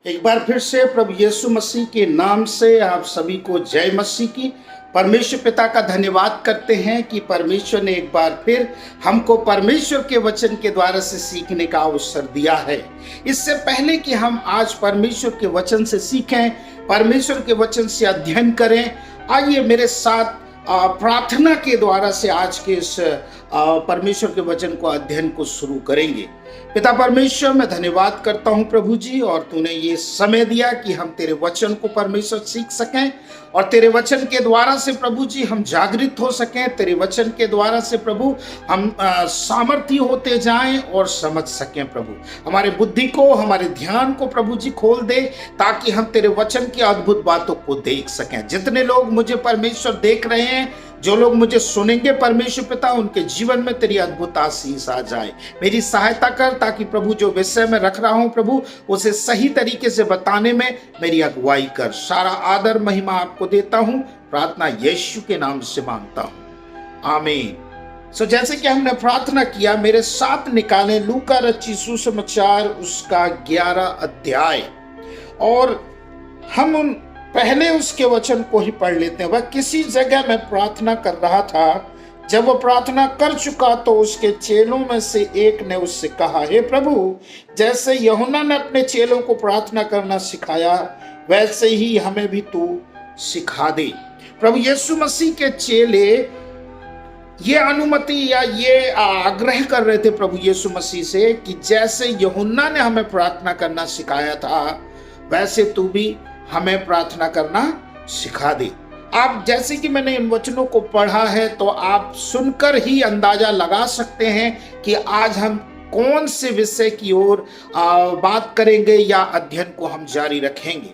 एक बार फिर से प्रभु यीशु मसीह के नाम से आप सभी को जय मसीह की। परमेश्वर पिता का धन्यवाद करते हैं कि परमेश्वर ने एक बार फिर हमको परमेश्वर के वचन के द्वारा से सीखने का अवसर दिया है। इससे पहले कि हम आज परमेश्वर के वचन से सीखें, परमेश्वर के वचन से अध्ययन करें, आइए मेरे साथ प्रार्थना के द्वारा से आज के इस परमेश्वर के वचन को अध्ययन को शुरू करेंगे। पिता परमेश्वर, मैं धन्यवाद करता हूं प्रभु जी, और तूने ये समय दिया कि हम तेरे वचन को परमेश्वर सीख सकें और तेरे वचन के द्वारा से प्रभु जी हम जागृत हो सकें। तेरे वचन के द्वारा से प्रभु हम सामर्थ्य होते जाएं और समझ सकें। प्रभु हमारे बुद्धि को, हमारे ध्यान को प्रभु जी खोल दे, ताकि हम तेरे वचन की अद्भुत बातों को देख सकें। जितने लोग मुझे परमेश्वर देख रहे हैं, जो लोग मुझे सुनेंगे परमेश्वर पिता, उनके जीवन में तेरी अद्भुत आशीष आ जाए। मेरी सहायता कर, ताकि प्रभु जो विषय में रख रहा हूं प्रभु, उसे सही तरीके से बताने में मेरी अगुवाई कर। सारा आदर महिमा आपको देता हूं, प्रार्थना यीशु के नाम से मांगता हूं, आमीन। जैसे कि हमने प्रार्थना किया, मेरे साथ निकालें लूका रचित सुसमाचार उसका 11 अध्याय, और हम पहले उसके वचन को ही पढ़ लेते हैं। वह किसी जगह में प्रार्थना कर रहा था। जब वह प्रार्थना कर चुका तो उसके चेलों में से एक ने उससे कहा, हे प्रभु, जैसे यूहन्ना ने अपने चेलों को प्रार्थना करना सिखाया, वैसे ही हमें भी तू सिखा दे। प्रभु यीशु मसीह के चेले ये अनुमति या ये आग्रह कर रहे थे प्रभु यीशु मसीह से कि जैसे यूहन्ना ने हमें प्रार्थना करना सिखाया था, वैसे तू भी हमें प्रार्थना करना सिखा दे। आप जैसे कि मैंने इन वचनों को पढ़ा है, तो आप सुनकर ही अंदाजा लगा सकते हैं कि आज हम कौन से विषय की ओर बात करेंगे या अध्ययन को हम जारी रखेंगे।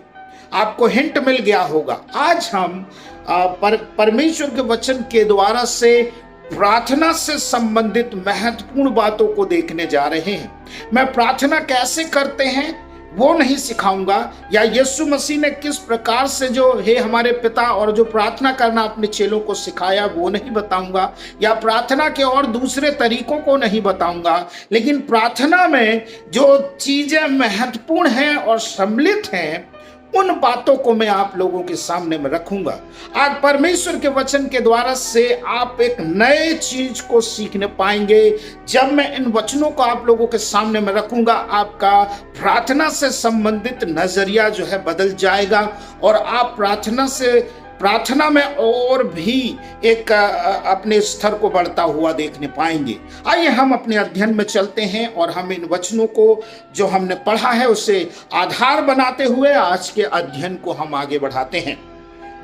आपको हिंट मिल गया होगा। आज हम परमेश्वर के वचन के द्वारा से प्रार्थना से संबंधित महत्वपूर्ण बातों को देखने जा रहे हैं। मैं प्रार्थना कैसे करते हैं वो नहीं सिखाऊंगा, या यीशु मसीह ने किस प्रकार से जो है हमारे पिता और जो प्रार्थना करना अपने चेलों को सिखाया वो नहीं बताऊंगा, या प्रार्थना के और दूसरे तरीकों को नहीं बताऊंगा। लेकिन प्रार्थना में जो चीजें महत्वपूर्ण हैं और सम्मिलित हैं, उन बातों को मैं आप लोगों के सामने में रखूंगा। आज परमेश्वर के वचन के द्वारा से आप एक नए चीज को सीखने पाएंगे। जब मैं इन वचनों को आप लोगों के सामने में रखूंगा, आपका प्रार्थना से संबंधित नजरिया जो है बदल जाएगा, और आप प्रार्थना में और भी एक अपने स्तर को बढ़ता हुआ देखने पाएंगे। आइए हम अपने अध्ययन में चलते हैं, और हम इन वचनों को जो हमने पढ़ा है उसे आधार बनाते हुए आज के अध्ययन को हम आगे बढ़ाते हैं।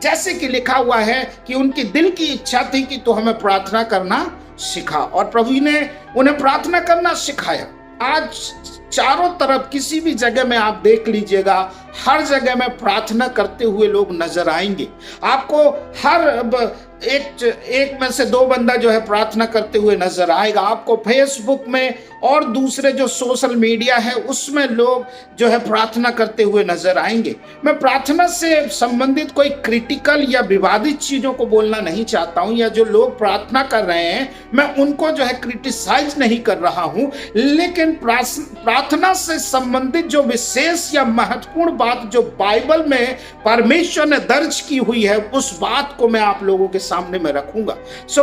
जैसे कि लिखा हुआ है कि उनकी दिल की इच्छा थी कि तो हमें प्रार्थना करना सिखा, और प्रभु ने उन्हें प्रार्थना करना सिखाया। आज चारों तरफ किसी भी जगह में आप देख लीजिएगा, हर जगह में प्रार्थना करते हुए लोग नजर आएंगे। आपको हर एक में से 2 बंदा जो है प्रार्थना करते हुए नजर आएगा। आपको फेसबुक में और दूसरे जो सोशल मीडिया है उसमें लोग जो है प्रार्थना करते हुए नजर आएंगे। मैं प्रार्थना से संबंधित कोई क्रिटिकल या विवादित चीजों को बोलना नहीं चाहता हूं, या जो लोग प्रार्थना कर रहे हैं मैं उनको जो है क्रिटिसाइज नहीं कर रहा हूं, लेकिन प्रार्थना से संबंधित जो विशेष या महत्वपूर्ण बात जो बाइबल में परमेश्वर ने दर्ज की हुई है, उस बात को मैं आप लोगों के सामने में रखूंगा।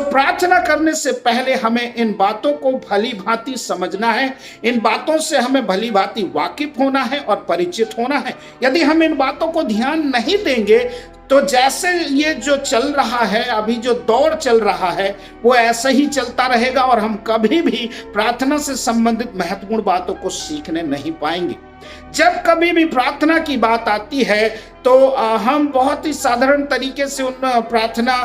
प्रार्थना करने से पहले हमें इन बातों को भली भांति समझना है, इन बातों से हमें भली भांति वाकिफ होना है और परिचित होना है। यदि हम इन बातों को ध्यान नहीं देंगे तो जैसे ये जो चल रहा है, अभी जो दौर चल रहा है, वो ऐसा ही चलता रहेगा, और हम कभी भी प्रार्थना से संबंधित महत्वपूर्ण बातों को सीखने नहीं पाएंगे। जब कभी भी प्रार्थना की बात आती है तो हम बहुत ही साधारण तरीके से उन प्रार्थना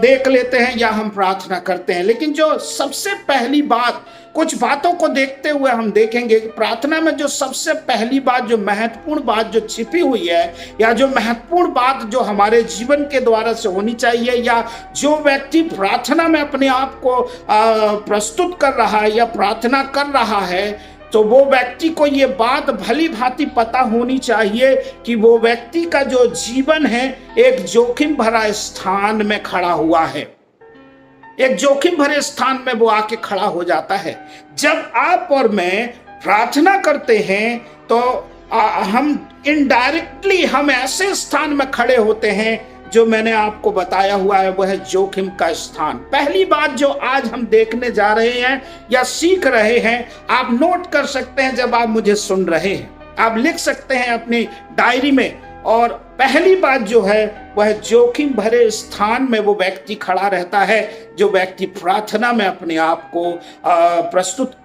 देख लेते हैं या हम प्रार्थना करते हैं। लेकिन जो सबसे पहली बात, कुछ बातों को देखते हुए हम देखेंगे कि प्रार्थना में जो सबसे पहली बात, जो महत्वपूर्ण बात जो छिपी हुई है, या जो महत्वपूर्ण बात जो हमारे जीवन के द्वारा से होनी चाहिए, या जो व्यक्ति प्रार्थना में अपने आप को प्रस्तुत कर रहा है या प्रार्थना कर रहा है, तो वो व्यक्ति को ये बात भली भांति पता होनी चाहिए कि वो व्यक्ति का जो जीवन है एक जोखिम भरा स्थान में खड़ा हुआ है। एक जोखिम भरे स्थान में वो आके खड़ा हो जाता है। जब आप और मैं प्रार्थना करते हैं तो हम इनडायरेक्टली हम ऐसे स्थान में खड़े होते हैं जो मैंने आपको बताया हुआ है, वह है जोखिम का स्थान। पहली बात जो आज हम देखने जा रहे हैं या सीख रहे हैं, आप नोट कर सकते हैं जब आप मुझे सुन रहे हैं, आप लिख सकते हैं अपनी डायरी में। और पहली बात जो है वह जोखिम भरे स्थान में वो व्यक्ति खड़ा रहता है जो व्यक्ति प्रार्थना में अपने आप को प्रस्तुत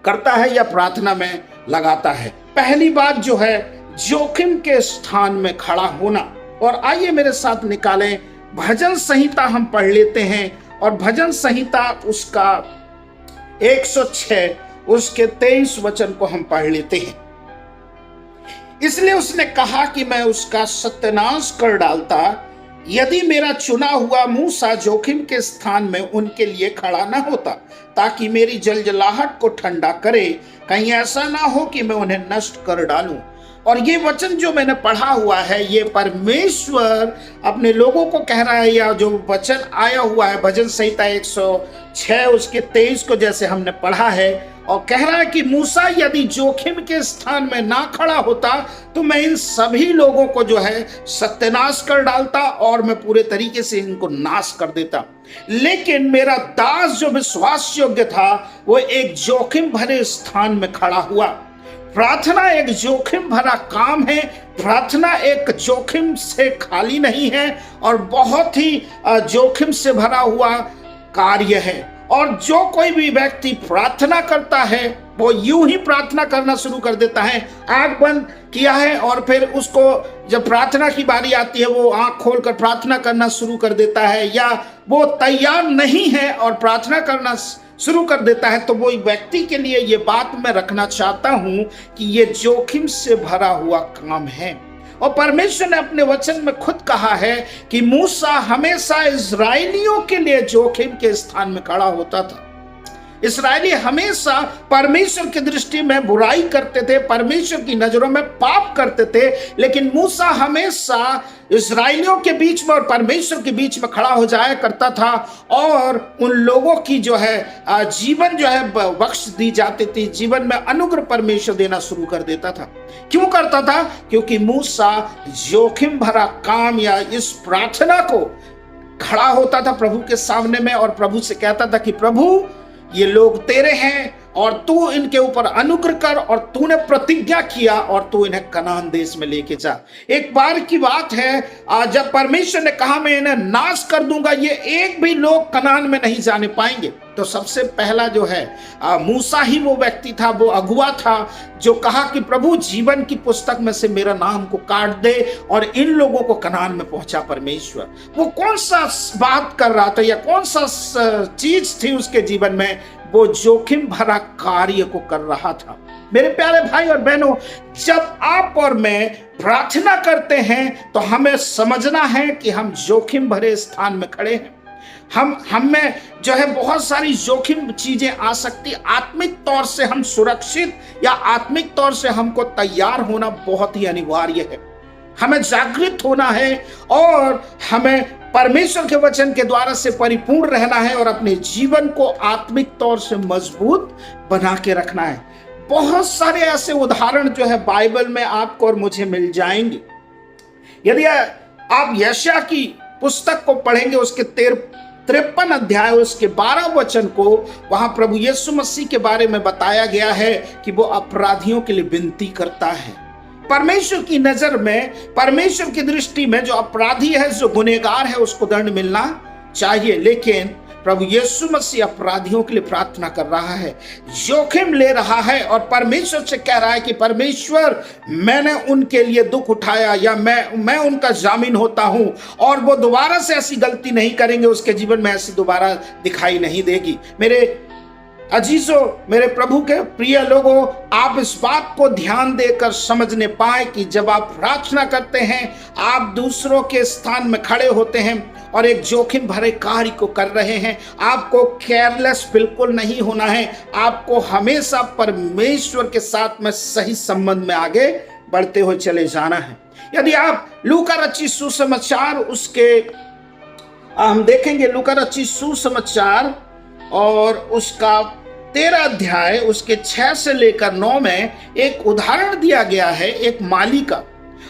करता है या प्रार्थना में लगाता है। पहली बात जो है जोखिम के स्थान में खड़ा होना। और आइए मेरे साथ निकालें, भजन संहिता हम पढ़ लेते हैं, और भजन संहिता उसका 106 उसके 23 वचन को हम पढ़ लेते हैं। इसलिए उसने कहा कि मैं उसका सत्यानाश कर डालता यदि मेरा चुना हुआ मूसा जोखिम के स्थान में उनके लिए खड़ा न होता, ताकि मेरी जलजलाहट को ठंडा करे, कहीं ऐसा ना हो कि मैं उन्हें नष्ट कर डालूं। और ये वचन जो मैंने पढ़ा हुआ है, ये परमेश्वर अपने लोगों को कह रहा है, या जो वचन आया हुआ है भजन संहिता 106 उसके 23 को जैसे हमने पढ़ा है, और कह रहा है कि मूसा यदि जोखिम के स्थान में ना खड़ा होता तो मैं इन सभी लोगों को जो है सत्यानाश कर डालता और मैं पूरे तरीके से इनको नाश कर देता। लेकिन मेरा दास जो विश्वास योग्य था वो एक जोखिम भरे स्थान में खड़ा हुआ। प्रार्थना एक जोखिम भरा काम है, प्रार्थना एक जोखिम से खाली नहीं है और बहुत ही जोखिम से भरा हुआ कार्य है। और जो कोई भी व्यक्ति प्रार्थना करता है वो यूं ही प्रार्थना करना शुरू कर देता है, आंख बंद किया है और फिर उसको जब प्रार्थना की बारी आती है वो आंख खोलकर प्रार्थना करना शुरू कर देता है, या वो तैयार नहीं है और प्रार्थना करना शुरू कर देता है। तो वो व्यक्ति के लिए ये बात मैं रखना चाहता हूं कि ये जोखिम से भरा हुआ काम है। और परमेश्वर ने अपने वचन में खुद कहा है कि मूसा हमेशा इस्राएलियों के लिए जोखिम के स्थान में खड़ा होता था। इस्राएली हमेशा परमेश्वर की दृष्टि में बुराई करते थे, परमेश्वर की नजरों में पाप करते थे, लेकिन मूसा हमेशा इस्राएलियों के बीच में और परमेश्वर के बीच में खड़ा हो जाया करता था और उन लोगों की जो है जीवन जो है बख्श दी जाती थी, जीवन में अनुग्रह परमेश्वर देना शुरू कर देता था। क्यों करता था? क्योंकि मूसा जोखिम भरा काम या इस प्रार्थना को खड़ा होता था प्रभु के सामने में और प्रभु से कहता था कि प्रभु ये लोग तेरे हैं और तू इनके ऊपर अनुग्रह कर, और तूने प्रतिज्ञा किया और तू इन्हें कनान देश में लेके जा। एक बार की बात है जब परमेश्वर ने कहा मैं इन्हें नाश कर दूंगा, ये एक भी लोग कनान में नहीं जाने पाएंगे। तो सबसे पहला जो है मूसा ही वो व्यक्ति था, वो अगुआ था जो कहा कि प्रभु जीवन की पुस्तक में से मेरा नाम को काट दे और इन लोगों को कनान में पहुंचा परमेश्वर। वो कौन सा बात कर रहा था या कौन सा चीज थी उसके जीवन में? वो जोखिम भरा कार्य को कर रहा था। मेरे प्यारे भाई और बहनों, जब आप और मैं प्रार्थना करते हैं तो हमें समझना है कि हम जोखिम भरे स्थान में खड़े हैं। हम में जो है बहुत सारी जोखिम चीजें आ सकती। आत्मिक तौर से हम सुरक्षित या आत्मिक तौर से हमको तैयार होना बहुत ही अनिवार्य है। हमें जागृत होना है और हमें परमेश्वर के वचन के द्वारा से परिपूर्ण रहना है और अपने जीवन को आत्मिक तौर से मजबूत बना के रखना है। बहुत सारे ऐसे उदाहरण जो है बाइबल में आपको और मुझे मिल जाएंगे। यदि आप यशायाह की पुस्तक को पढ़ेंगे, उसके 53 अध्याय उसके 12 वचन को, वहां प्रभु यीशु मसीह के बारे में बताया गया है कि वो अपराधियों के लिए विनती करता है। परमेश्वर की नजर में, परमेश्वर की दृष्टि में जो अपराधी है, जो गुनहगार है, उसको दंड मिलना चाहिए, लेकिन प्रभु यीशु मसीह अपराधियों के लिए प्रार्थना कर रहा है, जोखिम ले रहा है और परमेश्वर से कह रहा है कि परमेश्वर मैंने उनके लिए दुख उठाया या मैं उनका जामीन होता हूं और वो दोबारा से ऐसी गलती नहीं करेंगे, उसके जीवन में ऐसी दोबारा दिखाई नहीं देगी। मेरे अजीजों, मेरे प्रभु के प्रिय लोगों, आप इस बात को ध्यान देकर समझने पाए कि जब आप प्रार्थना करते हैं, आप दूसरों के स्थान में खड़े होते हैं और एक जोखिम भरे कार्य को कर रहे हैं। आपको केयरलेस बिल्कुल नहीं होना है। आपको हमेशा परमेश्वर के साथ में सही संबंध में आगे बढ़ते हुए चले जाना है। यदि आप लूका रचित सुसमाचार उसके हम देखेंगे, लूका रचित सुसमाचार और उसका 13 अध्याय उसके 6 से लेकर 9 में एक उदाहरण दिया गया है एक माली का,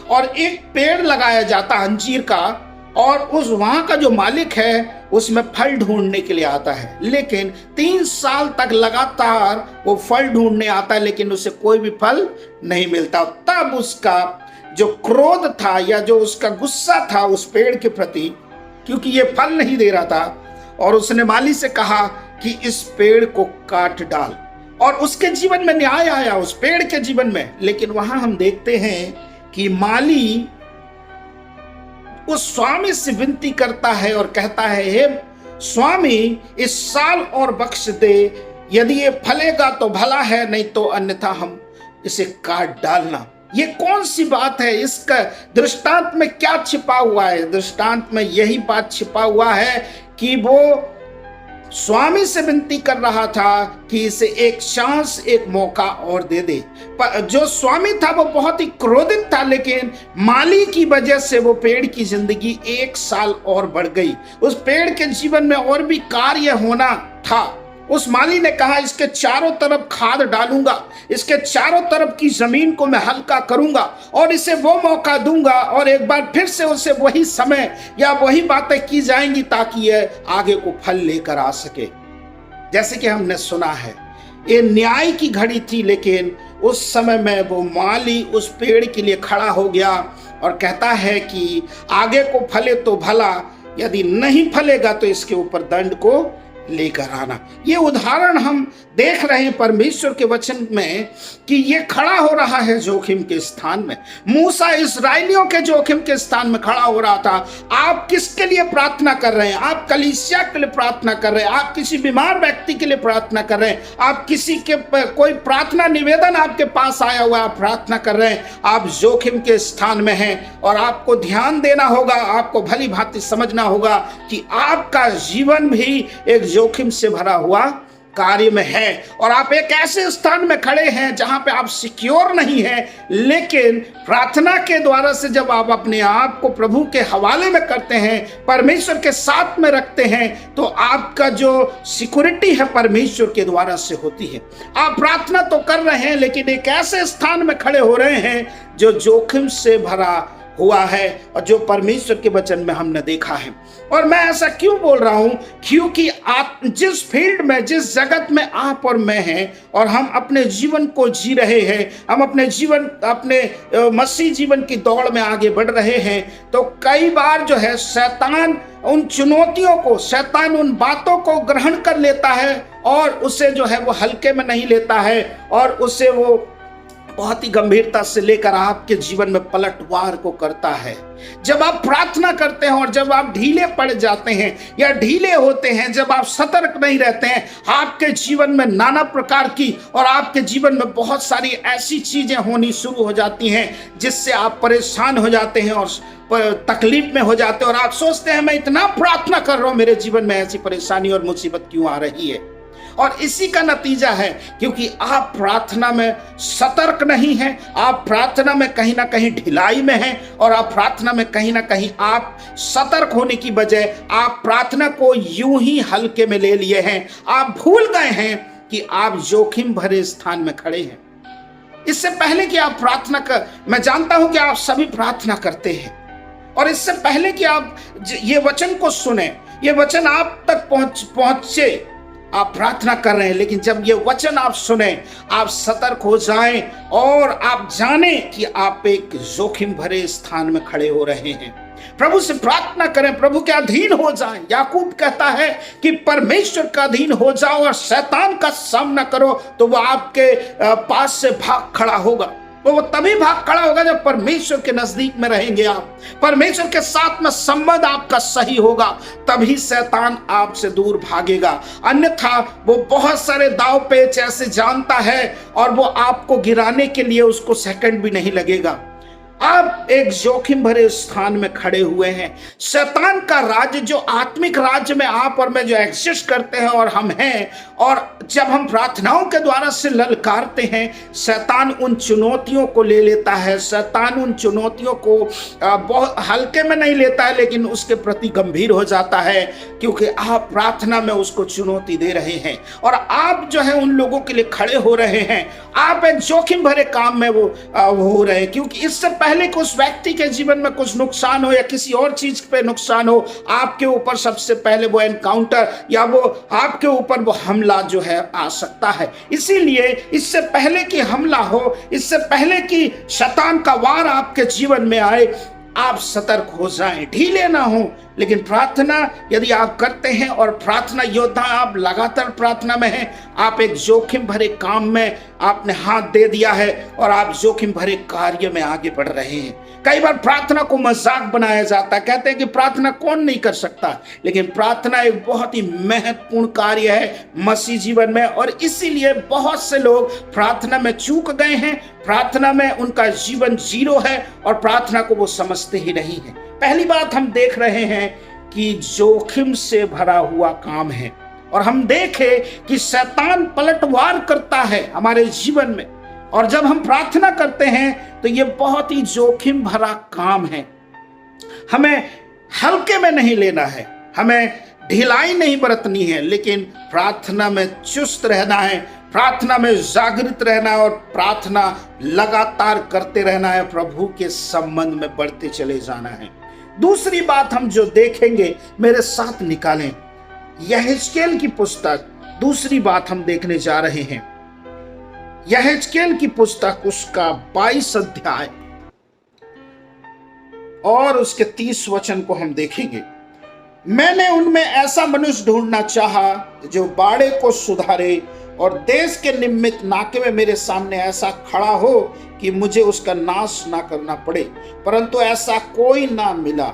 और एक पेड़ लगाया जाता अंजीर का, और उस वहां का जो मालिक है उसमें फल ढूंढने के लिए आता है, लेकिन 3 साल तक लगातार वो फल ढूंढने आता है, लेकिन उसे कोई भी फल नहीं मिलता। तब उसका जो क्रोध था या जो उसका गुस्सा था उस पेड़ के प्रति, क्योंकि ये फल नहीं दे रहा था, और उसने माली से कहा कि इस पेड़ को काट डाल। और उसके जीवन में न्याय आया, उस पेड़ के जीवन में। लेकिन वहां हम देखते हैं कि माली उस स्वामी से विनती करता है और कहता है, हे स्वामी, इस साल और बख्श दे, यदि ये फलेगा तो भला है, नहीं तो अन्यथा हम इसे काट डालना। ये कौन सी बात है? इसका दृष्टांत में क्या छिपा हुआ है? दृष्टांत में यही बात छिपा हुआ है कि वो स्वामी से विनती कर रहा था कि इसे एक चांस, एक मौका और दे दे। पर जो स्वामी था वो बहुत ही क्रोधित था, लेकिन माली की वजह से वो पेड़ की जिंदगी 1 साल और बढ़ गई। उस पेड़ के जीवन में और भी कार्य होना था। उस माली ने कहा, इसके चारों तरफ खाद डालूंगा, इसके चारों तरफ की जमीन को मैं हल्का करूंगा और इसे वो मौका दूंगा, और एक बार फिर से उसे वही समय या वही बातें की जाएंगी ताकि यह आगे को फल लेकर आ सके। जैसे कि हमने सुना है, ये न्याय की घड़ी थी, लेकिन उस समय में वो माली उस पेड़ के लिए खड़ा हो गया और कहता है कि आगे को फले तो भला, यदि नहीं फलेगा तो इसके ऊपर दंड को लेकर आना। ये उदाहरण हम देख रहे हैं परमेश्वर के वचन में कि ये खड़ा हो रहा है जोखिम के स्थान में। मूसा इस्राएलियों के जोखिम के स्थान में खड़ा हो रहा था। आप किसके लिए प्रार्थना कर रहे हैं? आप कलीसिया के लिए प्रार्थना कर रहे हैं, आप किसी बीमार व्यक्ति के लिए प्रार्थना कर रहे हैं, आप किसी के कोई प्रार्थना निवेदन आपके पास आया हुआ, आप प्रार्थना कर रहे हैं, आप जोखिम के स्थान में हैं। और आपको ध्यान देना होगा, आपको भली भांति समझना होगा कि आपका जीवन भी एक जोखिम से भरा हुआ कार्य में है, और आप एक ऐसे स्थान में खड़े हैं जहां पे आप सिक्योर नहीं हैं। लेकिन प्रार्थना के द्वारा से जब आप अपने आप को प्रभु के हवाले में करते हैं, परमेश्वर के साथ में रखते हैं, तो आपका जो सिक्योरिटी है परमेश्वर के द्वारा से होती है। आप प्रार्थना तो कर रहे हैं, लेकिन एक ऐसे स्थान में खड़े हो रहे हैं जो जोखिम से भरा हुआ है, और जो परमेश्वर के वचन में हमने देखा है। और मैं ऐसा क्यों बोल रहा हूं? क्योंकि आप जिस फील्ड में, जिस जगत में आप और मैं हैं, और हम अपने जीवन को जी रहे हैं, हम अपने मसीह जीवन की दौड़ में आगे बढ़ रहे हैं, तो कई बार जो है शैतान उन चुनौतियों को, शैतान उन बातों को ग्रहण कर लेता है, और उसे जो है वो हल्के में नहीं लेता है, और उसे वो बहुत ही गंभीरता से लेकर आपके जीवन में पलटवार को करता है। जब आप प्रार्थना करते हैं और जब आप ढीले पड़ जाते हैं या ढीले होते हैं, जब आप सतर्क नहीं रहते हैं, आपके जीवन में नाना प्रकार की और आपके जीवन में बहुत सारी ऐसी चीजें होनी शुरू हो जाती हैं जिससे आप परेशान हो जाते हैं और तकलीफ में हो जाते हैं, और आप सोचते हैं मैं इतना प्रार्थना कर रहा हूं, मेरे जीवन में ऐसी परेशानी और मुसीबत क्यों आ रही है? और इसी का नतीजा है क्योंकि आप प्रार्थना में सतर्क नहीं हैं, आप प्रार्थना में कहीं ना कहीं ढिलाई में हैं, और आप प्रार्थना में कहीं ना कहीं आप सतर्क होने की बजाय आप प्रार्थना को यूं ही हल्के में ले लिए हैं। आप भूल गए हैं कि आप जोखिम भरे स्थान में खड़े हैं। इससे पहले कि आप प्रार्थना कर, मैं जानता हूं कि आप सभी प्रार्थना करते हैं, और इससे पहले कि आप ये वचन को सुने, ये वचन आप तक पहुंचे, आप प्रार्थना कर रहे हैं। लेकिन जब ये वचन आप सुने, आप सतर्क हो जाएं और आप जाने कि आप एक जोखिम भरे स्थान में खड़े हो रहे हैं। प्रभु से प्रार्थना करें, प्रभु के अधीन हो जाएं। याकूब कहता है कि परमेश्वर का अधीन हो जाओ और शैतान का सामना करो, तो वो आपके पास से भाग खड़ा होगा। वो तभी भाग खड़ा होगा जब परमेश्वर के नजदीक में रहेंगे आप, परमेश्वर के साथ में संबंध आपका सही होगा, तभी शैतान आपसे दूर भागेगा। अन्यथा वो बहुत सारे दाव पेच ऐसे जानता है और वो आपको गिराने के लिए उसको सेकंड भी नहीं लगेगा। आप एक जोखिम भरे स्थान में खड़े हुए हैं। शैतान का राज्य, जो आत्मिक राज्य में आप और मैं जो एग्जिस्ट करते हैं और हम हैं, और जब हम प्रार्थनाओं के द्वारा से ललकारते हैं, शैतान उन चुनौतियों को ले लेता है। शैतान उन चुनौतियों को बहुत हल्के में नहीं लेता है, लेकिन उसके प्रति गंभीर हो जाता है, क्योंकि आप प्रार्थना में उसको चुनौती दे रहे हैं और आप जो है उन लोगों के लिए खड़े हो रहे हैं। आप एक जोखिम भरे काम में वो हो रहे हैं, क्योंकि इससे पहले कि उस व्यक्ति के जीवन में कुछ नुकसान हो या किसी और चीज पे नुकसान हो, आपके ऊपर सबसे पहले वो एनकाउंटर या वो आपके ऊपर वो हमला जो है आ सकता है। इसीलिए इससे पहले कि हमला हो, इससे पहले कि शैतान का वार आपके जीवन में आए, आप सतर्क हो जाएं, ढीले ना हो। लेकिन प्रार्थना यदि आप करते हैं और प्रार्थना योद्धा, आप लगातार प्रार्थना में हैं, आप एक जोखिम भरे काम में आपने हाथ दे दिया है और आप जोखिम भरे कार्य में आगे बढ़ रहे हैं। कई बार प्रार्थना को मजाक बनाया जाता है, कहते हैं कि प्रार्थना कौन नहीं कर सकता, लेकिन प्रार्थना एक बहुत ही महत्वपूर्ण कार्य है मसीह जीवन में, और इसीलिए बहुत से लोग प्रार्थना में चूक गए हैं। प्रार्थना में उनका जीवन जीरो है और प्रार्थना को वो समझते ही नहीं है। पहली बात हम देख रहे हैं कि जोखिम से भरा हुआ काम है, और हम देखें कि शैतान पलटवार करता है हमारे जीवन में, और जब हम प्रार्थना करते हैं तो ये बहुत ही जोखिम भरा काम है। हमें हल्के में नहीं लेना है, हमें ढिलाई नहीं बरतनी है, लेकिन प्रार्थना में चुस्त रहना है, प्रार्थना में जागृत रहना है और प्रार्थना लगातार करते रहना है, प्रभु के संबंध में बढ़ते चले जाना है। दूसरी बात हम जो देखेंगे, मेरे साथ निकालें यहेजकेल की पुस्तक, दूसरी बात हम देखने जा रहे हैं यहेजकेल की पुस्तक, उसका 22 अध्याय और उसके 30 वचन को हम देखेंगे। मैंने उनमें ऐसा मनुष्य ढूंढना चाहा जो बाड़े को सुधारे और देश के निमित्त नाके में मेरे सामने ऐसा खड़ा हो कि मुझे उसका नाश ना करना पड़े, परंतु ऐसा कोई ना मिला,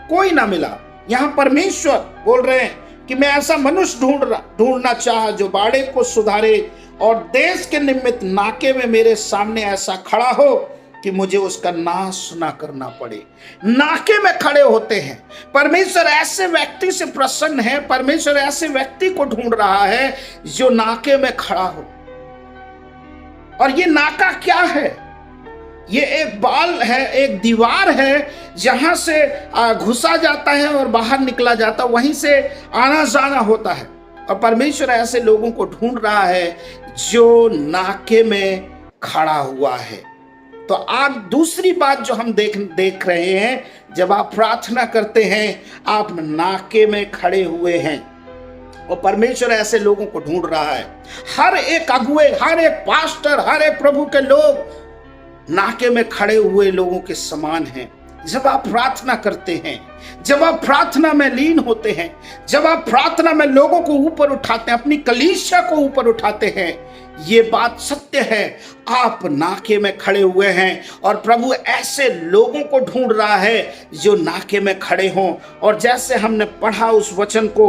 कोई ना मिला। यहां परमेश्वर बोल रहे हैं कि मैं ऐसा मनुष्य ढूंढना चाहा जो बाड़े को सुधारे और देश के निमित्त नाके में मेरे सामने ऐसा खड़ा हो कि मुझे उसका नाश ना करना पड़े। नाके में खड़े होते हैं। परमेश्वर ऐसे व्यक्ति से प्रसन्न है, परमेश्वर ऐसे व्यक्ति को ढूंढ रहा है जो नाके में खड़ा हो। और ये नाका क्या है? ये एक बाल है, एक दीवार है जहां से घुसा जाता है और बाहर निकला जाता है, वहीं से आना जाना होता है। और परमेश्वर ऐसे लोगों को ढूंढ रहा है जो नाके में खड़ा हुआ है। तो आप दूसरी बात जो हम देख रहे हैं, जब आप प्रार्थना करते हैं, आप नाके में खड़े हुए हैं और परमेश्वर ऐसे लोगों को ढूंढ रहा है। हर एक अगुए, हर एक पास्टर, हर एक प्रभु के लोग नाके में खड़े हुए लोगों के समान हैं। जब आप प्रार्थना करते हैं, जब आप प्रार्थना में लीन होते हैं, जब आप प्रार्थना में लोगों को ऊपर उठाते हैं, अपनी कलीसिया को ऊपर उठाते हैं, ये बात सत्य है, आप नाके में खड़े हुए हैं और प्रभु ऐसे लोगों को ढूंढ रहा है जो नाके में खड़े हों। और जैसे हमने पढ़ा उस वचन को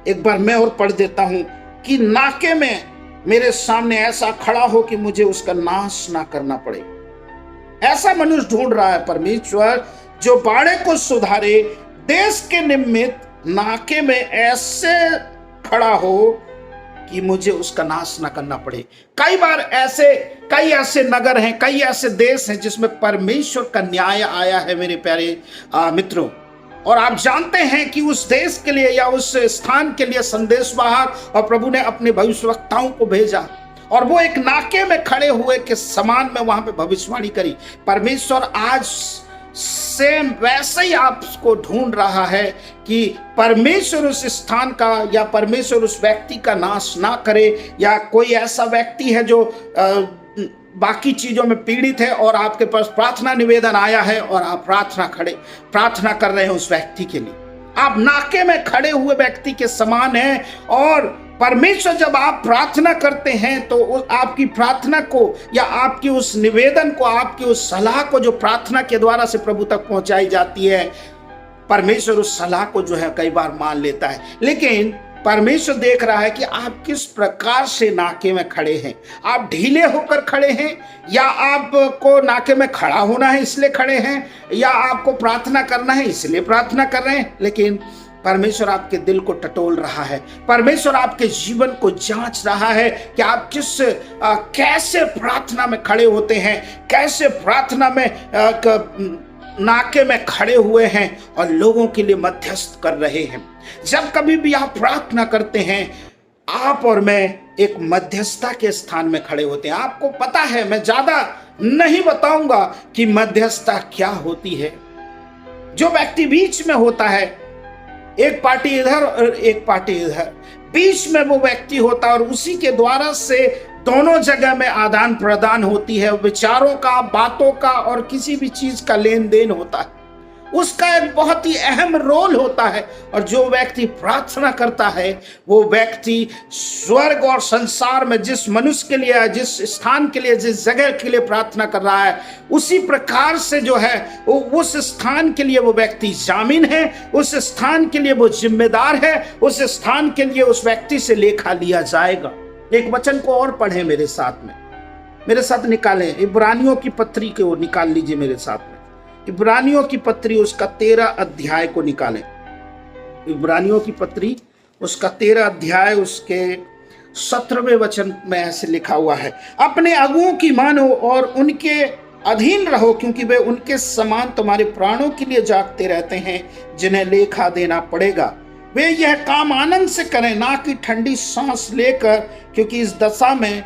एक बार मैं और पढ़ देता हूं कि नाके में मेरे सामने ऐसा खड़ा हो कि मुझे उसका नाश ना करना पड़े। ऐसा मनुष्य ढूंढ रहा है परमेश्वर जो बाड़े को सुधारे, देश के निमित्त नाके में ऐसे खड़ा हो कि मुझे उसका नाश ना करना पड़े। कई बार कई ऐसे नगर हैं, कई ऐसे देश हैं जिसमें परमेश्वर का न्याय आया है मेरे प्यारे मित्रों, और आप जानते हैं कि उस देश के लिए या उस स्थान के लिए संदेशवाहक और प्रभु ने अपने भविष्यवक्ताओं को भेजा और वो एक नाके में खड़े हुए के समान में वहां पे भविष्यवाणी करी। परमेश्वर आज सेम वैसे ही आपको ढूंढ रहा है कि परमेश्वर उस स्थान का या परमेश्वर उस व्यक्ति का नाश ना करे, या कोई ऐसा व्यक्ति है जो बाकी चीजों में पीड़ित है और आपके पास प्रार्थना निवेदन आया है और आप प्रार्थना कर रहे हैं उस व्यक्ति के लिए। आप नाके में खड़े हुए व्यक्ति के समान हैं, और परमेश्वर जब आप प्रार्थना करते हैं तो आपकी प्रार्थना को या आपकी उस निवेदन को, आपकी उस सलाह को जो प्रार्थना के द्वारा से प्रभु तक पहुंचाई जाती है, परमेश्वर उस सलाह को जो है कई बार मान लेता है। लेकिन परमेश्वर देख रहा है कि आप किस प्रकार से नाके में खड़े हैं। आप ढीले होकर खड़े हैं, या आपको नाके में खड़ा होना है इसलिए खड़े हैं, या आपको प्रार्थना करना है इसलिए प्रार्थना कर रहे हैं। लेकिन परमेश्वर आपके दिल को टटोल रहा है। परमेश्वर आपके जीवन को जांच रहा है कि आप कैसे प्रार्थना में खड़े होते हैं, कैसे प्रार्थना में नाके में खड़े हुए हैं और लोगों के लिए मध्यस्थ कर रहे हैं। जब कभी भी आप प्रार्थना करते हैं, आप और मैं एक मध्यस्थता के स्थान में खड़े होते हैं। आपको पता है, मैं ज्यादा नहीं बताऊंगा कि मध्यस्थता क्या होती है। जो व्यक्ति बीच में होता है, एक पार्टी इधर और एक पार्टी इधर, बीच में वो व्यक्ति होता है और उसी के द्वारा से दोनों जगह में आदान प्रदान होती है, विचारों का, बातों का और किसी भी चीज का लेन देन होता है। उसका एक बहुत ही अहम रोल होता है। और जो व्यक्ति प्रार्थना करता है, वो व्यक्ति स्वर्ग और संसार में जिस मनुष्य के लिए, जिस स्थान के लिए, जिस जगह के लिए प्रार्थना कर रहा है, उसी प्रकार से जो है वो उस स्थान के लिए वो व्यक्ति जामीन है, उस स्थान के लिए वो जिम्मेदार है, उस स्थान के लिए उस व्यक्ति से लेखा लिया जाएगा। एक वचन को और पढ़ें मेरे साथ निकालें, इब्रानियों की पत्री को निकाल लीजिए मेरे साथ में। इब्रानियों की पत्री उसका 13 अध्याय को निकालें। इब्रानियों की पत्री उसका 13 अध्याय उसके 17वें वचन में ऐसे लिखा हुआ है, अपने अगुओं की मानो और उनके अधीन रहो, क्योंकि वे उनके समान तुम्हारे प्राणों के लिए जागते रहते हैं, जिन्हें लेखा देना पड़ेगा। वे यह काम आनंद से करें, ना कि ठंडी सांस लेकर, क्योंकि इस दशा में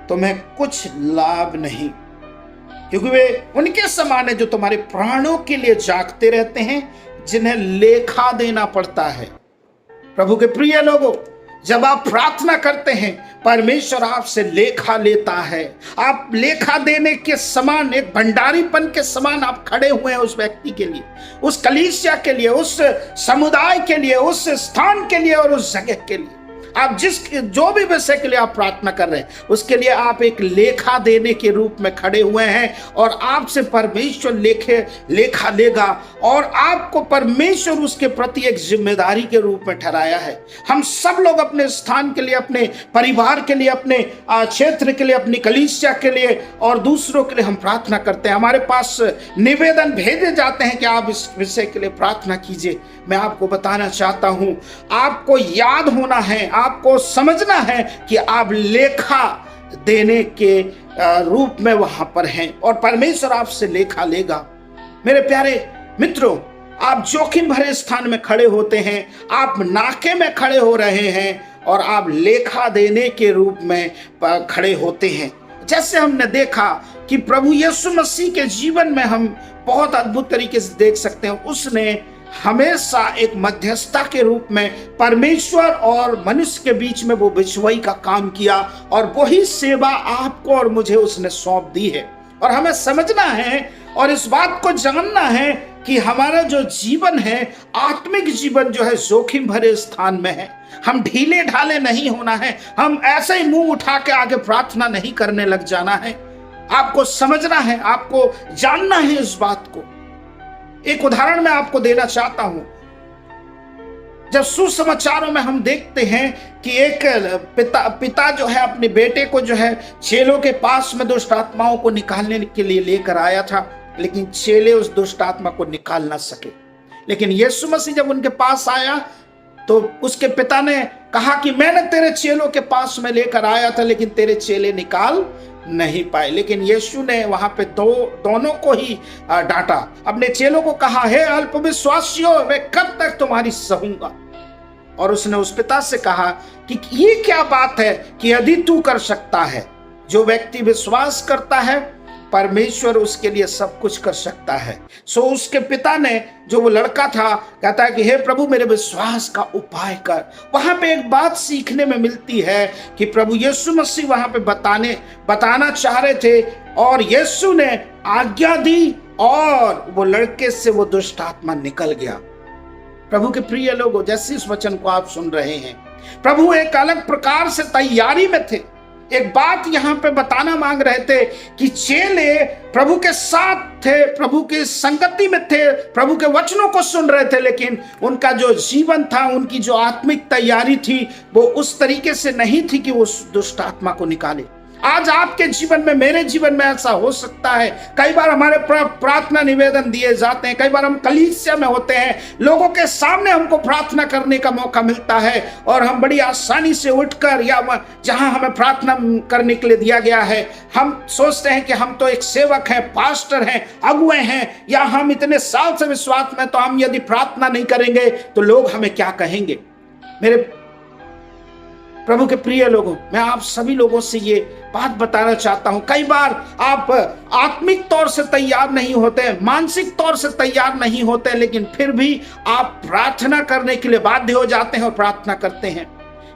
तुम्हें कुछ लाभ नहीं। क्योंकि वे उनके समान है जो तुम्हारे प्राणों के लिए जागते रहते हैं, जिन्हें लेखा देना पड़ता है। प्रभु के प्रिय लोगों, जब आप प्रार्थना करते हैं, परमेश्वर आपसे लेखा लेता है। आप लेखा देने के समान, एक भंडारीपन के समान आप खड़े हुए हैं उस व्यक्ति के लिए, उस कलीसिया के लिए, उस समुदाय के लिए, उस स्थान के लिए और उस जगह के लिए। आप जो भी विषय के लिए आप प्रार्थना कर रहे हैं, उसके लिए आप एक लेखा देने के रूप में खड़े हुए हैं और आपसे परमेश्वर लेखा लेगा और आपको परमेश्वर उसके प्रति एक जिम्मेदारी के रूप में ठहराया है। हम सब लोग अपने स्थान के लिए, अपने परिवार के लिए, अपने क्षेत्र के लिए, अपनी कलीसिया के लिए और दूसरों के लिए हम प्रार्थना करते हैं। हमारे पास निवेदन भेजे जाते हैं कि आप इस विषय के लिए प्रार्थना कीजिए। मैं आपको बताना चाहता हूं, आपको याद होना है, आपको समझना है कि आप लेखा देने के रूप में वहां पर हैं और परमेश्वर आपसे लेखा लेगा। मेरे प्यारे मित्रों, आप जोखिम भरे स्थान में खड़े होते हैं, आप नाके में खड़े हो रहे हैं और आप लेखा देने के रूप में खड़े होते हैं। जैसे हमने देखा कि प्रभु यीशु मसीह के जीवन में हम बहुत अद्भुत तरीके से देख सकते हैं, उसने हमेशा एक मध्यस्थता के रूप में परमेश्वर और मनुष्य के बीच में वो बिचवई का काम किया और वही सेवा आपको और मुझे उसने सौंप दी है। और हमें समझना है और इस बात को जानना है कि हमारा जो जीवन है, आत्मिक जीवन जो है, जोखिम भरे स्थान में है। हम ढीले ढाले नहीं होना है, हम ऐसे ही मुंह उठा के आगे प्रार्थना नहीं करने लग जाना है। आपको समझना है, आपको जानना है इस बात को। एक उदाहरण मैं आपको देना चाहता हूं। जब सुसमाचारों में हम देखते हैं कि एक पिता जो है अपने बेटे को जो है चेलों के पास में दुष्ट आत्माओं को निकालने के लिए लेकर आया था, लेकिन चेले उस दुष्ट आत्मा को निकाल ना सके। लेकिन यीशु मसीह जब उनके पास आया तो उसके पिता ने कहा कि मैंने तेरे चेलों के पास में लेकर आया था, लेकिन तेरे चेले निकाल नहीं पाए। लेकिन यीशु ने वहां पे दोनों को ही डांटा। अपने चेलों को कहा, हे अल्पविश्वासियों, मैं कब तक तुम्हारी सहूंगा। और उसने उस पिता से कहा कि ये क्या बात है कि यदि तू कर सकता है। जो व्यक्ति विश्वास करता है, परमेश्वर उसके लिए सब कुछ कर सकता है। सो उसके पिता ने, जो वो लड़का था, कहता है कि हे प्रभु, मेरे विश्वास का उपाय कर। वहां पे एक बात सीखने में मिलती है कि प्रभु यीशु मसीह वहां पे बताना चाह रहे थे और यीशु ने आज्ञा दी और वो लड़के से वो दुष्ट आत्मा निकल गया। प्रभु के प्रिय लोगों, जैसे इस वचन को आप सुन रहे हैं, प्रभु एक अलग प्रकार से तैयारी में थे। एक बात यहाँ पे बताना मांग रहे थे कि चेले प्रभु के साथ थे, प्रभु की संगति में थे, प्रभु के वचनों को सुन रहे थे, लेकिन उनका जो जीवन था, उनकी जो आत्मिक तैयारी थी, वो उस तरीके से नहीं थी कि वो दुष्ट आत्मा को निकाले। आज आपके जीवन में, मेरे जीवन में ऐसा हो सकता है। कई बार हमारे प्रार्थना निवेदन दिए जाते हैं, कई बार हम कलीसिया में होते हैं, लोगों के सामने हमको प्रार्थना करने का मौका मिलता है और हम बड़ी आसानी से उठकर, या जहां हमें प्रार्थना करने के लिए दिया गया है, हम सोचते हैं कि हम तो एक सेवक हैं, पास्टर हैं, अगुए हैं, या हम इतने साल से विश्वास में, तो हम यदि प्रार्थना नहीं करेंगे तो लोग हमें क्या कहेंगे। मेरे प्रभु के प्रिय लोगों, मैं आप सभी लोगों से ये बात बताना चाहता हूं, कई बार आप आत्मिक तौर से तैयार नहीं होते, मानसिक तौर से तैयार नहीं होते, लेकिन फिर भी आप प्रार्थना करने के लिए बाध्य हो जाते हैं और प्रार्थना करते हैं।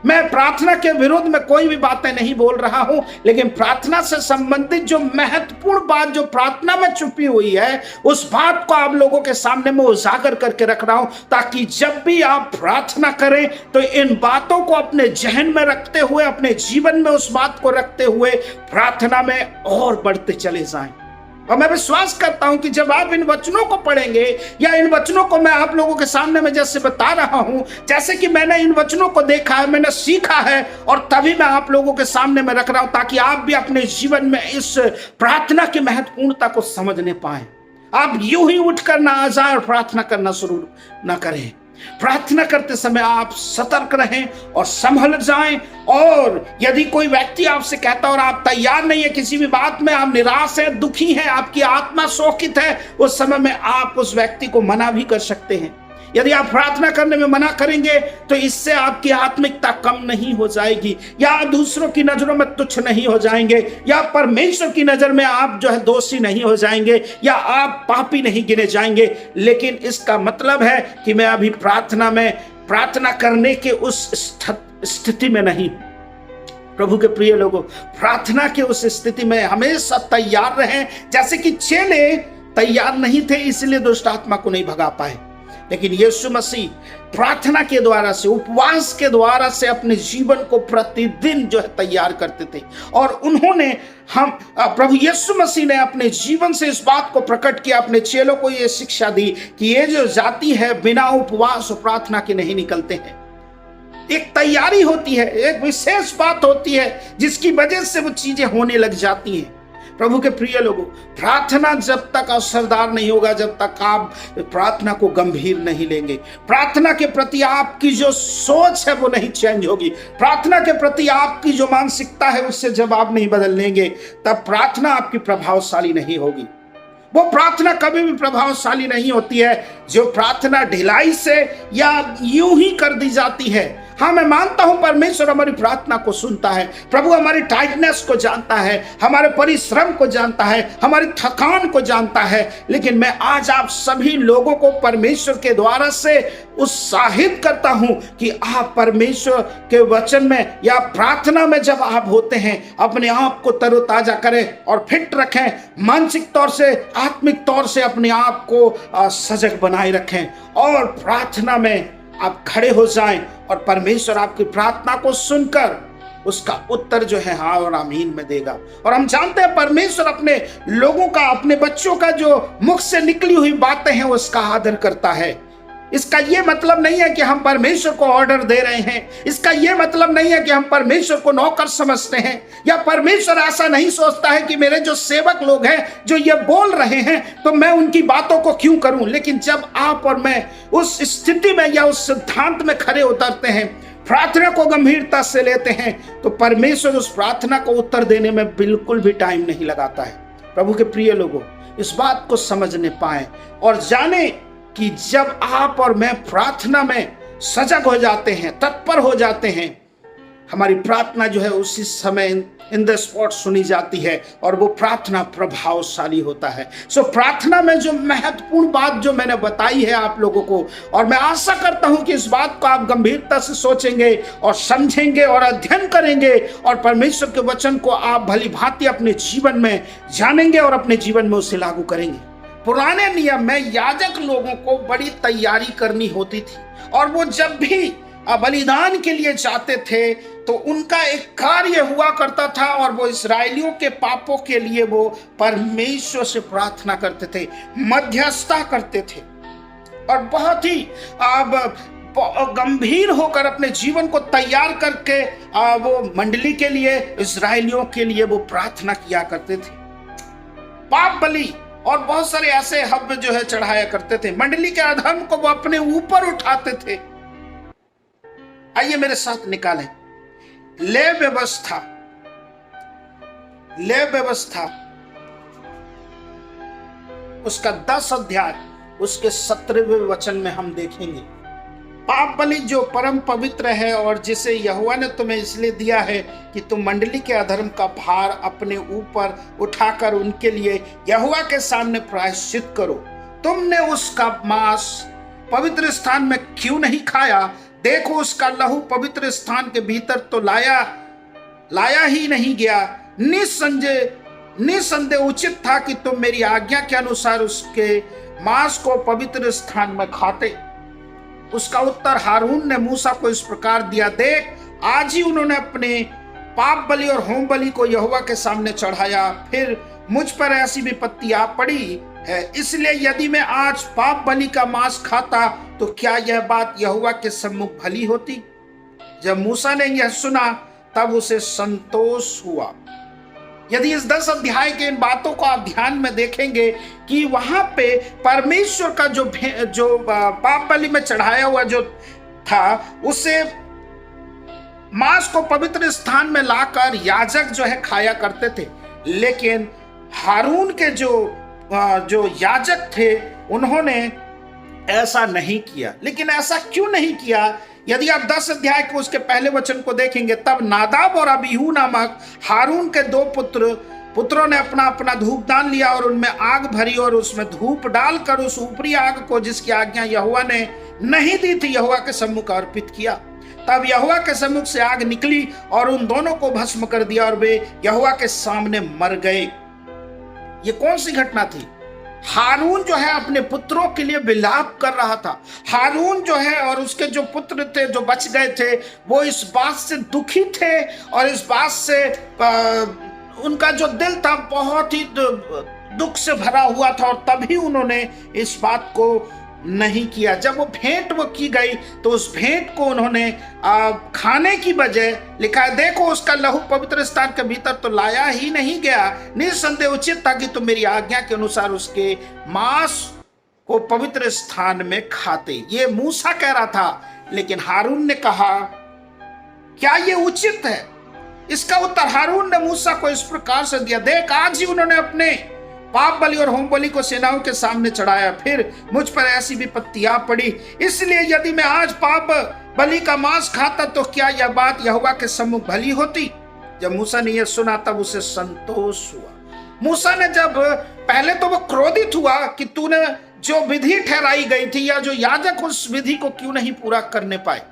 मैं प्रार्थना के विरोध में कोई भी बातें नहीं बोल रहा हूं, लेकिन प्रार्थना से संबंधित जो महत्वपूर्ण बात जो प्रार्थना में छुपी हुई है, उस बात को आप लोगों के सामने में उजागर करके रख रहा हूं, ताकि जब भी आप प्रार्थना करें तो इन बातों को अपने जहन में रखते हुए, अपने जीवन में उस बात को रखते हुए प्रार्थना में और बढ़ते चले जाएं। और मैं विश्वास करता हूं कि जब आप इन वचनों को पढ़ेंगे, या इन वचनों को मैं आप लोगों के सामने में जैसे बता रहा हूं, जैसे कि मैंने इन वचनों को देखा है, मैंने सीखा है, और तभी मैं आप लोगों के सामने में रख रहा हूं, ताकि आप भी अपने जीवन में इस प्रार्थना की महत्वपूर्णता को समझने पाए। आप यूं ही उठकर ना आ जाए और प्रार्थना करना शुरू ना करें। प्रार्थना करते समय आप सतर्क रहें और संभल जाएं। और यदि कोई व्यक्ति आपसे कहता और आप तैयार नहीं है किसी भी बात में, आप निराश है, दुखी है, आपकी आत्मा शोकित है, उस समय में आप उस व्यक्ति को मना भी कर सकते हैं। यदि आप प्रार्थना करने में मना करेंगे तो इससे आपकी आत्मिकता कम नहीं हो जाएगी, या दूसरों की नजरों में तुच्छ नहीं हो जाएंगे, या परमेश्वर की नजर में आप जो है दोषी नहीं हो जाएंगे, या आप पापी नहीं गिने जाएंगे। लेकिन इसका मतलब है कि मैं अभी प्रार्थना में प्रार्थना करने के उस स्थिति में नहीं। प्रभु के प्रिय लोगों, प्रार्थना के उस स्थिति में हमेशा तैयार रहें। जैसे कि चेले तैयार नहीं थे, इसलिए दुष्ट आत्मा को नहीं भगा पाए, लेकिन यीशु मसीह प्रार्थना के द्वारा से, उपवास के द्वारा से अपने जीवन को प्रतिदिन जो है तैयार करते थे। और उन्होंने प्रभु यीशु मसीह ने अपने जीवन से इस बात को प्रकट किया, अपने चेलों को यह शिक्षा दी कि ये जो जाति है बिना उपवास और प्रार्थना के नहीं निकलते हैं। एक तैयारी होती है, एक विशेष बात होती है जिसकी वजह से वो चीजें होने लग जाती हैं। प्रभु के प्रिय लोगों, प्रार्थना जब तक असरदार नहीं होगा, जब तक आप प्रार्थना को गंभीर नहीं लेंगे, प्रार्थना के प्रति आपकी जो सोच है वो नहीं चेंज होगी, प्रार्थना के प्रति आपकी जो मानसिकता है उससे जब आप नहीं बदल लेंगे, तब प्रार्थना आपकी प्रभावशाली नहीं होगी। वो प्रार्थना कभी भी प्रभावशाली नहीं होती है जो प्रार्थना ढिलाई से या यूं ही कर दी जाती है। हाँ, मैं मानता हूं परमेश्वर हमारी प्रार्थना को सुनता है, प्रभु हमारी टाइटनेस को जानता है, हमारे परिश्रम को जानता है, हमारी थकान को जानता है। लेकिन मैं आज आप सभी लोगों को परमेश्वर के द्वारा से उत्साहित करता हूं कि आप परमेश्वर के वचन में या प्रार्थना में जब आप होते हैं, अपने आप को तरोताजा करें और फिट रखें, मानसिक तौर से, आत्मिक तौर से अपने आप को सजग बनाए रखें, और प्रार्थना में आप खड़े हो जाएं और परमेश्वर आपकी प्रार्थना को सुनकर उसका उत्तर जो है हाँ और आमीन में देगा। और हम जानते हैं परमेश्वर अपने लोगों का, अपने बच्चों का जो मुख से निकली हुई बातें हैं उसका आदर करता है। इसका यह मतलब नहीं है कि हम परमेश्वर को ऑर्डर दे रहे हैं, इसका यह मतलब नहीं है कि हम परमेश्वर को नौकर समझते हैं, या परमेश्वर ऐसा नहीं सोचता है कि मेरे जो सेवक लोग हैं जो ये बोल रहे हैं तो मैं उनकी बातों को क्यों करूं। लेकिन जब आप और मैं उस स्थिति में या उस सिद्धांत में खड़े उतरते हैं, प्रार्थना को गंभीरता से लेते हैं, तो परमेश्वर उस प्रार्थना को उत्तर देने में बिल्कुल भी टाइम नहीं लगाता है। प्रभु के प्रिय लोगों, इस बात को समझने पाए और जाने कि जब आप और मैं प्रार्थना में सजग हो जाते हैं, तत्पर हो जाते हैं, हमारी प्रार्थना जो है उसी समय इन द स्पॉट सुनी जाती है और वो प्रार्थना प्रभावशाली होता है। सो प्रार्थना में जो महत्वपूर्ण बात जो मैंने बताई है आप लोगों को, और मैं आशा करता हूं कि इस बात को आप गंभीरता से सोचेंगे और समझेंगे और अध्ययन करेंगे, और परमेश्वर के वचन को आप भली भांति अपने जीवन में जानेंगे और अपने जीवन में उसे लागू करेंगे। पुराने नियम में याजक लोगों को बड़ी तैयारी करनी होती थी, और वो जब भी बलिदान के लिए जाते थे तो उनका एक कार्य हुआ करता था और वो इस्राएलियों के पापों के लिए वो परमेश्वर से प्रार्थना करते थे, मध्यस्थता करते थे और बहुत ही गंभीर होकर अपने जीवन को तैयार करके वो मंडली के लिए, इस्राएलियों के लिए वो प्रार्थना किया करते थे। पाप बलि और बहुत सारे ऐसे हव्य जो है चढ़ाया करते थे। मंडली के अधर्म को वो अपने ऊपर उठाते थे। आइए मेरे साथ निकालें ले व्यवस्था उसका 10 अध्याय उसके 17वें वचन में हम देखेंगे। पाप बलि जो परम पवित्र है और जिसे यहोवा ने तुम्हें इसलिए दिया है कि तुम मंडली के अधर्म का भार अपने ऊपर उठाकर उनके लिए यहोवा के सामने प्रायश्चित करो। तुमने उसका मांस पवित्र स्थान में क्यों नहीं खाया? देखो उसका लहू पवित्र स्थान के भीतर तो लाया ही नहीं गया। निसंदेह उचित था कि तुम मेरी आज्ञा के अनुसार उसके मांस को पवित्र स्थान में खाते। उसका उत्तर हारून ने मूसा को इस प्रकार दिया, देख आज ही उन्होंने अपने पाप बलि और होम बलि को यहोवा के सामने चढ़ाया, फिर मुझ पर ऐसी विपत्ति आ पड़ी है। इसलिए यदि मैं आज पाप बलि का मांस खाता तो क्या यह बात यहोवा के सम्मुख भली होती? जब मूसा ने यह सुना तब उसे संतोष हुआ। यदि इस 10 अध्याय के इन बातों को आप ध्यान में देखेंगे कि वहां पे परमेश्वर का जो पाप बलि में चढ़ाया हुआ जो था, उसे मांस को पवित्र स्थान में लाकर याजक जो है खाया करते थे। लेकिन हारून के जो याजक थे उन्होंने ऐसा नहीं किया। लेकिन ऐसा क्यों नहीं किया? यदि आप 10 अध्याय को उसके पहले वचन को देखेंगे, तब नादाब और अबीहू नामक हारून के 2 पुत्रों ने अपना अपना धूपदान लिया और उनमें आग भरी और उसमें धूप डालकर उस ऊपरी आग को, जिसकी आज्ञा यहोवा ने नहीं दी थी, यहोवा के सम्मुख अर्पित किया। तब यहोवा के सम्मुख से आग निकली और उन दोनों को भस्म कर दिया और वे यहोवा के सामने मर गए। ये कौन सी घटना थी? हारून जो है अपने पुत्रों के लिए विलाप कर रहा था। हारून जो है और उसके जो पुत्र थे जो बच गए थे, वो इस बात से दुखी थे और इस बात से उनका जो दिल था बहुत ही दुख से भरा हुआ था और तभी उन्होंने इस बात को नहीं किया। जब वो भेंट की गई तो उस भेंट को उन्होंने खाने की बजाय लिखा है, देखो उसका लहू पवित्र स्थान के भीतर तो लाया ही नहीं गया। निसंदेह उचित था कि तुम मेरी आज्ञा के अनुसार उसके मांस को पवित्र स्थान में खाते। ये मूसा कह रहा था, लेकिन हारून ने कहा क्या ये उचित है? इसका उत्तर हारून ने मूसा को इस प्रकार से दिया, देख आज ही उन्होंने अपने पाप बलि और होम बलि को सेनाओं के सामने चढ़ाया, फिर मुझ पर ऐसी विपत्ति आ पड़ी। इसलिए यदि मैं आज पाप बलि का मांस खाता तो क्या यह बात यहोवा के सम्मुख भली होती? जब मूसा ने यह सुना तब उसे संतोष हुआ। मूसा ने जब पहले तो वो क्रोधित हुआ कि तूने जो विधि ठहराई गई थी या जो याजक उस विधि को क्यों नहीं पूरा करने पाए।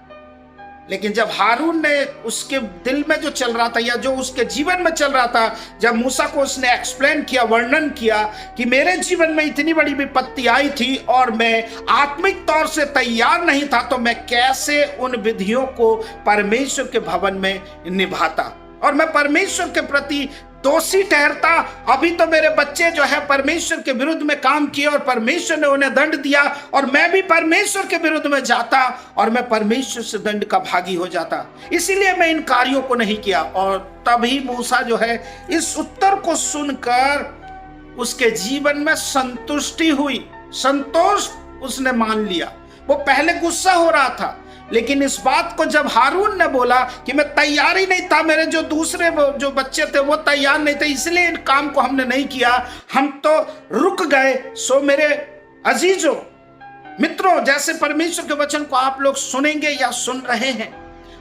लेकिन जब हारून ने उसके दिल में जो चल रहा था या जो उसके जीवन में चल रहा था, जब मूसा को उसने एक्सप्लेन किया, वर्णन किया कि मेरे जीवन में इतनी बड़ी विपत्ति आई थी और मैं आत्मिक तौर से तैयार नहीं था, तो मैं कैसे उन विधियों को परमेश्वर के भवन में निभाता और मैं परमेश्वर के प्रति दोषी ठहरता। अभी तो मेरे बच्चे जो है परमेश्वर के विरुद्ध में काम किए और परमेश्वर ने उन्हें दंड दिया और मैं भी परमेश्वर के विरुद्ध में जाता और मैं परमेश्वर से दंड का भागी हो जाता। इसीलिए मैं इन कार्यों को नहीं किया। और तभी मूसा जो है इस उत्तर को सुनकर उसके जीवन में संतुष्टि हुई, संतोष उसने मान लिया। वो पहले गुस्सा हो रहा था, लेकिन इस बात को जब हारून ने बोला कि मैं तैयार ही नहीं था, मेरे जो दूसरे जो बच्चे थे वो तैयार नहीं थे, इसलिए इन काम को हमने नहीं किया, हम तो रुक गए। सो मेरे अजीजों, मित्रों, जैसे परमेश्वर के वचन को आप लोग सुनेंगे या सुन रहे हैं,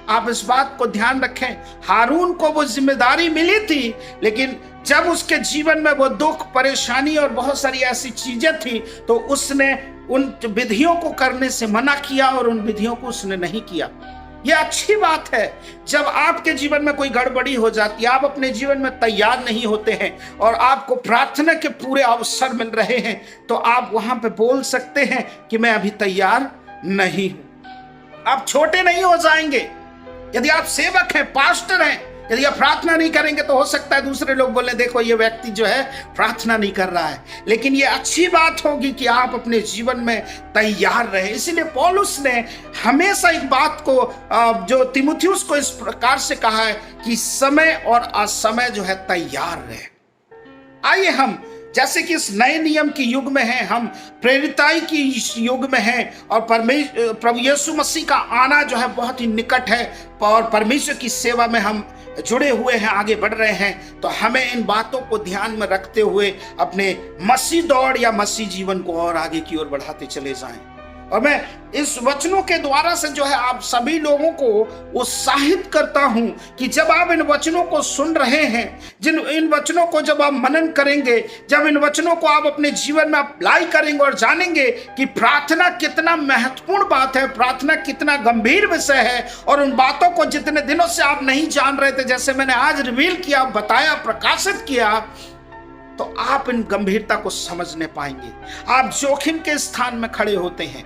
आप इस बात को ध्यान रखें। हारून को वो जिम्मेदारी मिली थी, लेकिन जब उसके जीवन में वो दुख, परेशानी और बहुत सारी ऐसी चीजें थी तो उसने उन विधियों को करने से मना किया और उन विधियों को उसने नहीं किया। यह अच्छी बात है। जब आपके जीवन में कोई गड़बड़ी हो जाती है, आप अपने जीवन में तैयार नहीं होते हैं और आपको प्रार्थना के पूरे अवसर मिल रहे हैं, तो आप वहां पे बोल सकते हैं कि मैं अभी तैयार नहीं हूं। आप छोटे नहीं हो जाएंगे। यदि आप सेवक हैं, पास्टर हैं, यदि आप प्रार्थना नहीं करेंगे तो हो सकता है दूसरे लोग बोले देखो ये व्यक्ति जो है प्रार्थना नहीं कर रहा है। लेकिन ये अच्छी बात होगी कि आप अपने जीवन में तैयार रहे। इसीलिए पौलुस ने हमेशा एक बात को जो तीमुथियुस को इस प्रकार से कहा है कि समय और असमय जो है तैयार रहे। आइए हम जैसे कि इस नए नियम के युग में हैं, हम प्रेरिताई की इस युग में हैं और प्रभु यीशु मसीह का आना जो है बहुत ही निकट है और परमेश्वर की सेवा में हम जुड़े हुए हैं, आगे बढ़ रहे हैं। तो हमें इन बातों को ध्यान में रखते हुए अपने मसीह दौड़ या मसीह जीवन को और आगे की ओर बढ़ाते चले जाएं। और मैं इस वचनों के द्वारा से जो है आप सभी लोगों को उत्साहित करता हूं कि जब आप इन वचनों को सुन रहे हैं, इन वचनों को जब आप मनन करेंगे, जब इन वचनों को आप अपने जीवन में अप्लाई करेंगे और जानेंगे कि प्रार्थना कितना महत्वपूर्ण बात है, प्रार्थना कितना गंभीर विषय है, और उन बातों को जितने दिनों से आप नहीं जान रहे थे, जैसे मैंने आज रिवील किया, बताया, प्रकाशित किया, तो आप इन गंभीरता को समझने पाएंगे। आप जोखिम के स्थान में खड़े होते हैं,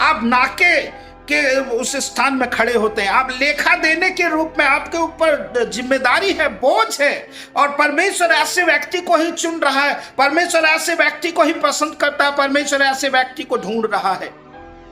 आप नाके के उस स्थान में खड़े होते हैं, आप लेखा देने के रूप में आपके ऊपर जिम्मेदारी है, बोझ है, और परमेश्वर ऐसे व्यक्ति को ही चुन रहा है, परमेश्वर ऐसे व्यक्ति को ही पसंद करता है, परमेश्वर ऐसे व्यक्ति को ढूंढ रहा है।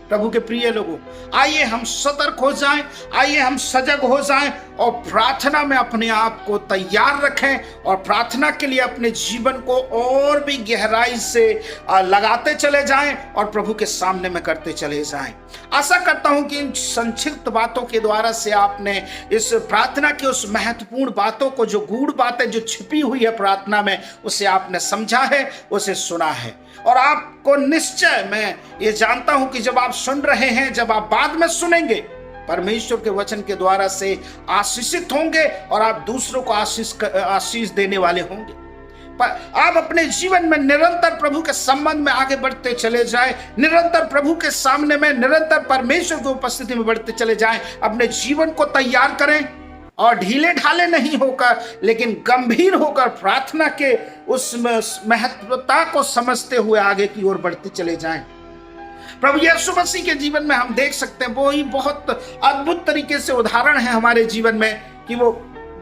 प्रभु के प्रिय लोगों, आइए हम सतर्क हो जाएं, आइए हम सजग हो जाएं और प्रार्थना में अपने आप को तैयार रखें और प्रार्थना के लिए अपने जीवन को और भी गहराई से लगाते चले जाएं और प्रभु के सामने में करते चले जाएं। आशा करता हूं कि इन संक्षिप्त बातों के द्वारा से आपने इस प्रार्थना की उस महत्वपूर्ण बातों को, जो गूढ़ बातें जो छिपी हुई है प्रार्थना में, उसे आपने समझा है, उसे सुना है। और आपको निश्चय, मैं ये जानता हूं कि जब आप सुन रहे हैं, जब आप बाद में सुनेंगे, परमेश्वर के वचन के द्वारा से आशीषित होंगे और आप दूसरों को आशीष देने वाले होंगे। पर आप अपने जीवन में निरंतर प्रभु के संबंध में आगे बढ़ते चले जाएं, निरंतर प्रभु के सामने में, निरंतर परमेश्वर की उपस्थिति में बढ़ते चले जाएं। अपने जीवन को तैयार करें और ढीले ढाले नहीं होकर, लेकिन गंभीर होकर प्रार्थना के उस महत्वता को समझते हुए आगे की ओर बढ़ते चले जाएं। प्रभु यीशु मसीह के जीवन में हम देख सकते हैं, वो ही बहुत अद्भुत तरीके से उदाहरण है हमारे जीवन में कि वो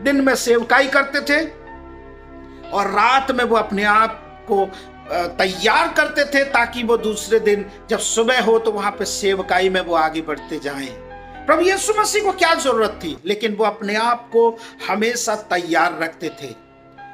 दिन में सेवकाई करते थे और रात में वो अपने आप को तैयार करते थे ताकि वो दूसरे दिन जब सुबह हो तो वहां पे सेवकाई में वो आगे बढ़ते जाएं। प्रभु यीशु मसीह को क्या जरूरत थी, लेकिन वो अपने आप को हमेशा तैयार रखते थे।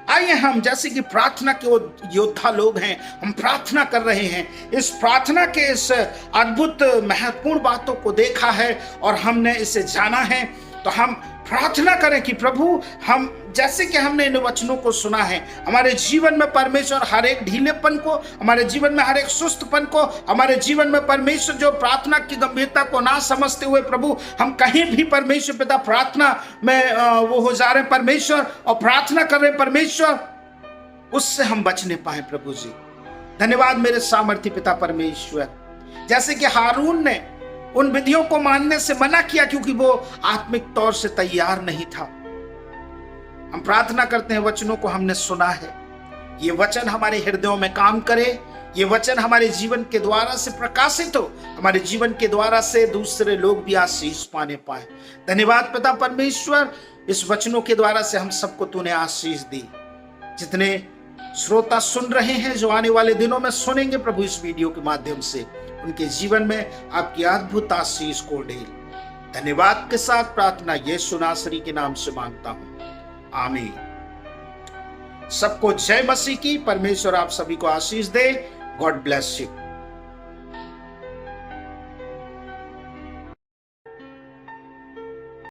आइए हम, जैसे कि प्रार्थना के योद्धा लोग हैं, हम प्रार्थना कर रहे हैं, इस प्रार्थना के इस अद्भुत महत्वपूर्ण बातों को देखा है और हमने इसे जाना है, तो हम प्रार्थना करें कि प्रभु, हम जैसे कि हमने इन वचनों को सुना है, हमारे जीवन में परमेश्वर हर एक ढीलेपन को, हमारे जीवन में हर एक सुस्तपन को, हमारे जीवन में परमेश्वर जो प्रार्थना की गंभीरता को ना समझते हुए प्रभु हम कहीं भी परमेश्वर पिता प्रार्थना में वो हो जा रहे हैं परमेश्वर, और प्रार्थना कर रहे हैं परमेश्वर, उससे हम बचने पाए। प्रभु जी धन्यवाद मेरे सामर्थ्य पिता परमेश्वर। जैसे कि हारून ने उन विधियों को मानने से मना किया क्योंकि वो आत्मिक तौर से तैयार नहीं था, हम प्रार्थना करते हैं वचनों को हमने सुना है, ये वचन हमारे हृदयों में काम करे, ये वचन हमारे जीवन के द्वारा से प्रकाशित हो, हमारे जीवन के द्वारा से दूसरे लोग भी आशीष पाने पाए। धन्यवाद पिता परमेश्वर, इस वचनों के द्वारा से हम सबको तूने आशीष दी। जितने श्रोता सुन रहे हैं, जो आने वाले दिनों में सुनेंगे प्रभु इस वीडियो के माध्यम से, उनके जीवन में आपकी अद्भुत आशीष को ढेर। धन्यवाद के साथ प्रार्थना यीशु नासरी के नाम से मांगता हूं, आमीन। सबको जय मसीह की। परमेश्वर आप सभी को आशीष दे। God bless you.